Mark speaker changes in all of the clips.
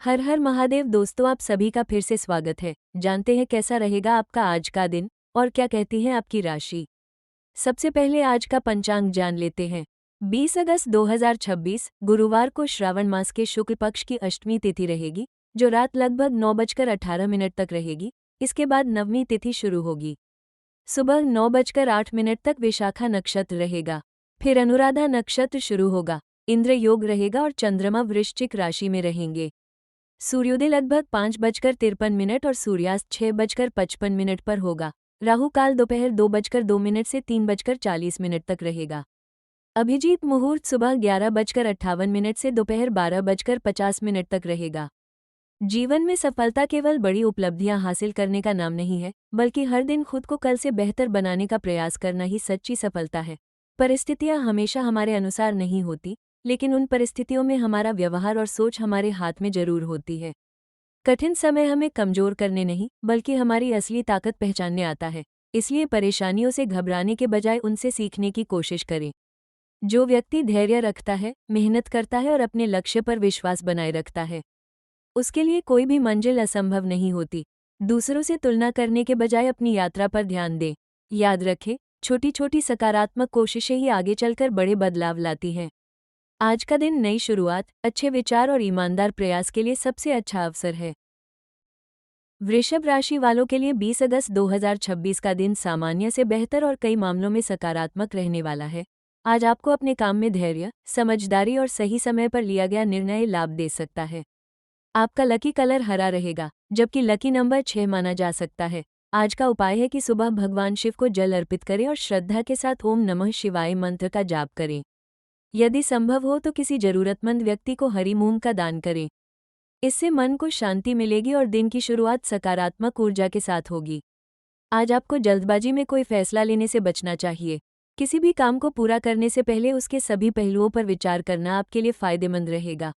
Speaker 1: हर हर महादेव दोस्तों, आप सभी का फिर से स्वागत है। जानते हैं कैसा रहेगा आपका आज का दिन और क्या कहती है आपकी राशि। सबसे पहले आज का पंचांग जान लेते हैं। 20 अगस्त 2026 गुरुवार को श्रावण मास के शुक्ल पक्ष की अष्टमी तिथि रहेगी, जो रात लगभग 9:18 तक रहेगी। इसके बाद नवमी तिथि शुरू होगी। सुबह 9:08 तक विशाखा नक्षत्र रहेगा, फिर अनुराधा नक्षत्र शुरू होगा। इंद्र योग रहेगा और चंद्रमा वृश्चिक राशि में रहेंगे। सूर्योदय लगभग 5:53 और सूर्यास्त 6:55 पर होगा। राहु काल दोपहर 2:02 से 3:40 तक रहेगा। अभिजीत मुहूर्त सुबह 11:58 से दोपहर 12:50 तक रहेगा। जीवन में सफलता केवल बड़ी उपलब्धियां हासिल करने का नाम नहीं है, बल्कि हर दिन खुद को कल से बेहतर बनाने का प्रयास करना ही सच्ची सफलता है। परिस्थितियां हमेशा हमारे अनुसार नहीं होती, लेकिन उन परिस्थितियों में हमारा व्यवहार और सोच हमारे हाथ में जरूर होती है। कठिन समय हमें कमजोर करने नहीं, बल्कि हमारी असली ताकत पहचानने आता है। इसलिए परेशानियों से घबराने के बजाय उनसे सीखने की कोशिश करें। जो व्यक्ति धैर्य रखता है, मेहनत करता है और अपने लक्ष्य पर विश्वास बनाए रखता है, उसके लिए कोई भी मंजिल असंभव नहीं होती। दूसरों से तुलना करने के बजाय अपनी यात्रा पर ध्यान दें। याद रखें, छोटी छोटी सकारात्मक कोशिशें ही आगे चलकर बड़े बदलाव लाती हैं। आज का दिन नई शुरुआत, अच्छे विचार और ईमानदार प्रयास के लिए सबसे अच्छा अवसर है। वृषभ राशि वालों के लिए 20 अगस्त 2026 का दिन सामान्य से बेहतर और कई मामलों में सकारात्मक रहने वाला है। आज आपको अपने काम में धैर्य, समझदारी और सही समय पर लिया गया निर्णय लाभ दे सकता है। आपका लकी कलर हरा रहेगा, जबकि लकी नंबर 6 माना जा सकता है। आज का उपाय है कि सुबह भगवान शिव को जल अर्पित करें और श्रद्धा के साथ ओम नमः शिवाय मंत्र का जाप करें। यदि संभव हो तो किसी जरूरतमंद व्यक्ति को हरी मूंग का दान करें। इससे मन को शांति मिलेगी और दिन की शुरुआत सकारात्मक ऊर्जा के साथ होगी। आज आपको जल्दबाजी में कोई फैसला लेने से बचना चाहिए। किसी भी काम को पूरा करने से पहले उसके सभी पहलुओं पर विचार करना आपके लिए फायदेमंद रहेगा।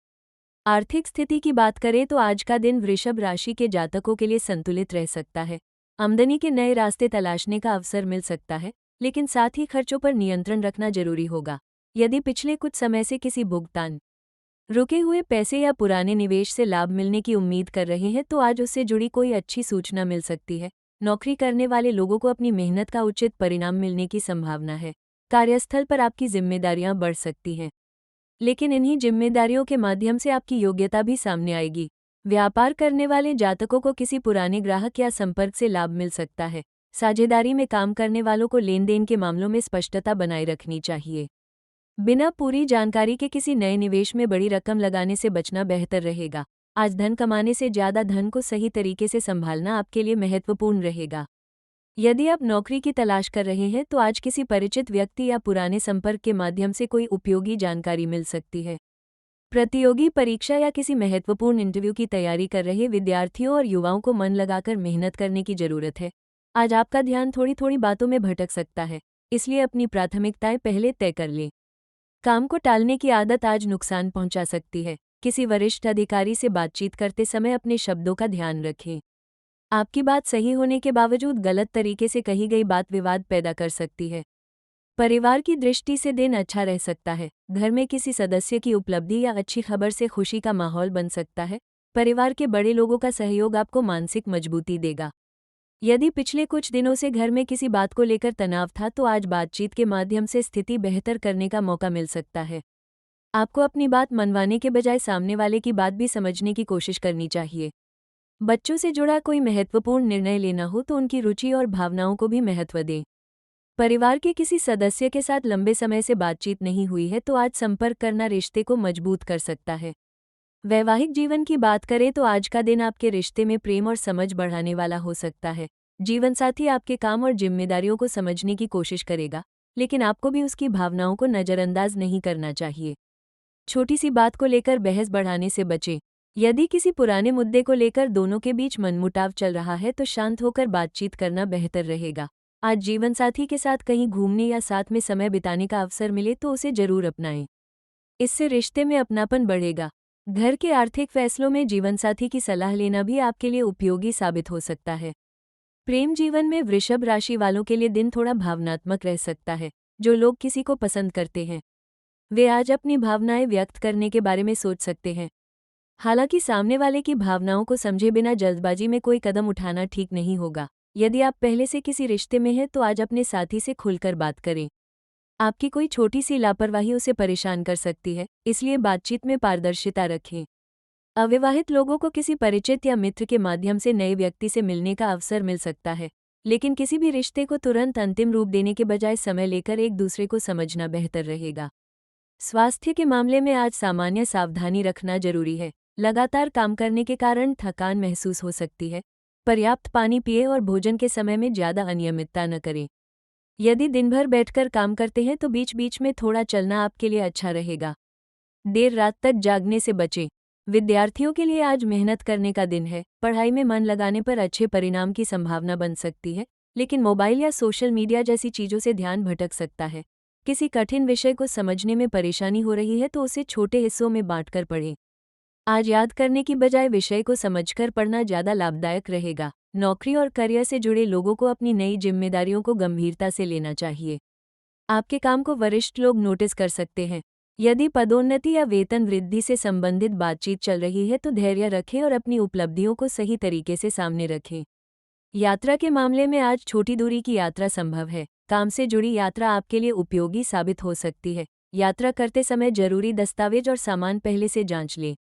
Speaker 1: आर्थिक स्थिति की बात करें तो आज का दिन वृषभ राशि के जातकों के लिए संतुलित रह सकता है। आमदनी के नए रास्ते तलाशने का अवसर मिल सकता है, लेकिन साथ ही खर्चों पर नियंत्रण रखना जरूरी होगा। यदि पिछले कुछ समय से किसी भुगतान, रुके हुए पैसे या पुराने निवेश से लाभ मिलने की उम्मीद कर रहे हैं तो आज उससे जुड़ी कोई अच्छी सूचना मिल सकती है। नौकरी करने वाले लोगों को अपनी मेहनत का उचित परिणाम मिलने की संभावना है। कार्यस्थल पर आपकी जिम्मेदारियां बढ़ सकती हैं, लेकिन इन्हीं जिम्मेदारियों के माध्यम से आपकी योग्यता भी सामने आएगी। व्यापार करने वाले जातकों को किसी पुराने ग्राहक या संपर्क से लाभ मिल सकता है। साझेदारी में काम करने वालों को लेन देन के मामलों में स्पष्टता बनाए रखनी चाहिए। बिना पूरी जानकारी के किसी नए निवेश में बड़ी रकम लगाने से बचना बेहतर रहेगा। आज धन कमाने से ज्यादा धन को सही तरीके से संभालना आपके लिए महत्वपूर्ण रहेगा। यदि आप नौकरी की तलाश कर रहे हैं तो आज किसी परिचित व्यक्ति या पुराने संपर्क के माध्यम से कोई उपयोगी जानकारी मिल सकती है। प्रतियोगी परीक्षा या किसी महत्वपूर्ण इंटरव्यू की तैयारी कर रहे विद्यार्थियों और युवाओं को मन लगाकर मेहनत करने की जरूरत है। आज आपका ध्यान थोड़ी थोड़ी बातों में भटक सकता है, इसलिए अपनी प्राथमिकताएं पहले तय कर लें। काम को टालने की आदत आज नुकसान पहुंचा सकती है। किसी वरिष्ठ अधिकारी से बातचीत करते समय अपने शब्दों का ध्यान रखें। आपकी बात सही होने के बावजूद गलत तरीके से कही गई बात विवाद पैदा कर सकती है। परिवार की दृष्टि से दिन अच्छा रह सकता है। घर में किसी सदस्य की उपलब्धि या अच्छी खबर से खुशी का माहौल बन सकता है। परिवार के बड़े लोगों का सहयोग आपको मानसिक मजबूती देगा। यदि पिछले कुछ दिनों से घर में किसी बात को लेकर तनाव था तो आज बातचीत के माध्यम से स्थिति बेहतर करने का मौका मिल सकता है। आपको अपनी बात मनवाने के बजाय सामने वाले की बात भी समझने की कोशिश करनी चाहिए। बच्चों से जुड़ा कोई महत्वपूर्ण निर्णय लेना हो तो उनकी रुचि और भावनाओं को भी महत्व दें। परिवार के किसी सदस्य के साथ लंबे समय से बातचीत नहीं हुई है तो आज संपर्क करना रिश्ते को मजबूत कर सकता है। वैवाहिक जीवन की बात करें तो आज का दिन आपके रिश्ते में प्रेम और समझ बढ़ाने वाला हो सकता है। जीवनसाथी आपके काम और जिम्मेदारियों को समझने की कोशिश करेगा, लेकिन आपको भी उसकी भावनाओं को नज़रअंदाज नहीं करना चाहिए। छोटी सी बात को लेकर बहस बढ़ाने से बचें। यदि किसी पुराने मुद्दे को लेकर दोनों के बीच मनमुटाव चल रहा है तो शांत होकर बातचीत करना बेहतर रहेगा। आज जीवनसाथी के साथ कहीं घूमने या साथ में समय बिताने का अवसर मिले तो उसे जरूर अपनाएं। इससे रिश्ते में अपनापन बढ़ेगा। घर के आर्थिक फैसलों में जीवनसाथी की सलाह लेना भी आपके लिए उपयोगी साबित हो सकता है। प्रेम जीवन में वृषभ राशि वालों के लिए दिन थोड़ा भावनात्मक रह सकता है। जो लोग किसी को पसंद करते हैं वे आज अपनी भावनाएं व्यक्त करने के बारे में सोच सकते हैं। हालांकि सामने वाले की भावनाओं को समझे बिना जल्दबाजी में कोई कदम उठाना ठीक नहीं होगा। यदि आप पहले से किसी रिश्ते में हैं तो आज अपने साथी से खुलकर बात करें। आपकी कोई छोटी सी लापरवाही उसे परेशान कर सकती है, इसलिए बातचीत में पारदर्शिता रखें। अविवाहित लोगों को किसी परिचित या मित्र के माध्यम से नए व्यक्ति से मिलने का अवसर मिल सकता है, लेकिन किसी भी रिश्ते को तुरंत अंतिम रूप देने के बजाय समय लेकर एक दूसरे को समझना बेहतर रहेगा। स्वास्थ्य के मामले में आज सामान्य सावधानी रखना जरूरी है। लगातार काम करने के कारण थकान महसूस हो सकती है। पर्याप्त पानी पिए और भोजन के समय में ज़्यादा अनियमितता न करें। यदि दिन भर बैठकर काम करते हैं तो बीच बीच में थोड़ा चलना आपके लिए अच्छा रहेगा। देर रात तक जागने से बचें। विद्यार्थियों के लिए आज मेहनत करने का दिन है। पढ़ाई में मन लगाने पर अच्छे परिणाम की संभावना बन सकती है, लेकिन मोबाइल या सोशल मीडिया जैसी चीज़ों से ध्यान भटक सकता है। किसी कठिन विषय को समझने में परेशानी हो रही है तो उसे छोटे हिस्सों में बांटकर पढ़ें। आज याद करने की बजाय विषय को समझकर पढ़ना ज़्यादा लाभदायक रहेगा। नौकरी और करियर से जुड़े लोगों को अपनी नई जिम्मेदारियों को गंभीरता से लेना चाहिए। आपके काम को वरिष्ठ लोग नोटिस कर सकते हैं। यदि पदोन्नति या वेतन वृद्धि से संबंधित बातचीत चल रही है तो धैर्य रखें और अपनी उपलब्धियों को सही तरीके से सामने रखें। यात्रा के मामले में आज छोटी दूरी की यात्रा संभव है। काम से जुड़ी यात्रा आपके लिए उपयोगी साबित हो सकती है। यात्रा करते समय जरूरी दस्तावेज और सामान पहले से जांच लें।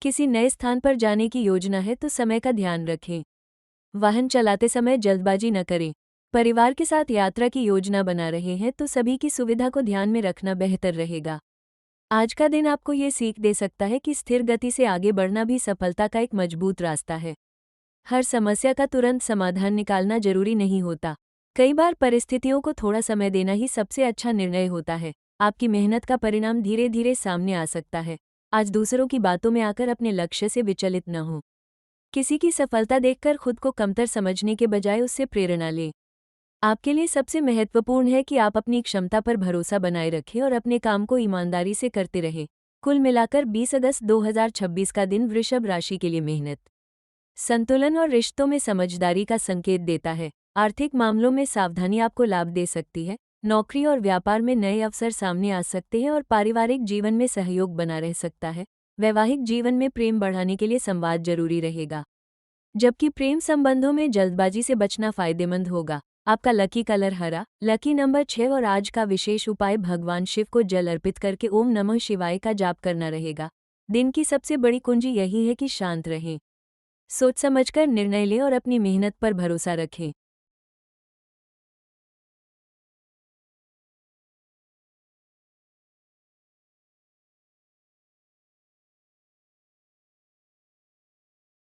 Speaker 1: किसी नए स्थान पर जाने की योजना है तो समय का ध्यान रखें। वाहन चलाते समय जल्दबाजी न करें। परिवार के साथ यात्रा की योजना बना रहे हैं तो सभी की सुविधा को ध्यान में रखना बेहतर रहेगा। आज का दिन आपको ये सीख दे सकता है कि स्थिर गति से आगे बढ़ना भी सफलता का एक मजबूत रास्ता है। हर समस्या का तुरंत समाधान निकालना जरूरी नहीं होता। कई बार परिस्थितियों को थोड़ा समय देना ही सबसे अच्छा निर्णय होता है। आपकी मेहनत का परिणाम धीरे धीरे सामने आ सकता है। आज दूसरों की बातों में आकर अपने लक्ष्य से विचलित न हो। किसी की सफलता देखकर खुद को कमतर समझने के बजाय उससे प्रेरणा लें। आपके लिए सबसे महत्वपूर्ण है कि आप अपनी क्षमता पर भरोसा बनाए रखें और अपने काम को ईमानदारी से करते रहें। कुल मिलाकर 20 अगस्त 2026 का दिन वृषभ राशि के लिए मेहनत, संतुलन और रिश्तों में समझदारी का संकेत देता है। आर्थिक मामलों में सावधानी आपको लाभ दे सकती है। नौकरी और व्यापार में नए अवसर सामने आ सकते हैं और पारिवारिक जीवन में सहयोग बना रह सकता है। वैवाहिक जीवन में प्रेम बढ़ाने के लिए संवाद जरूरी रहेगा, जबकि प्रेम संबंधों में जल्दबाजी से बचना फायदेमंद होगा। आपका लकी कलर हरा, लकी नंबर 6 और आज का विशेष उपाय भगवान शिव को जल अर्पित करके ओम नमः शिवाय का जाप करना रहेगा। दिन की सबसे बड़ी कुंजी यही है कि शांत रहें, सोच समझकर निर्णय लें और अपनी मेहनत पर भरोसा रखें।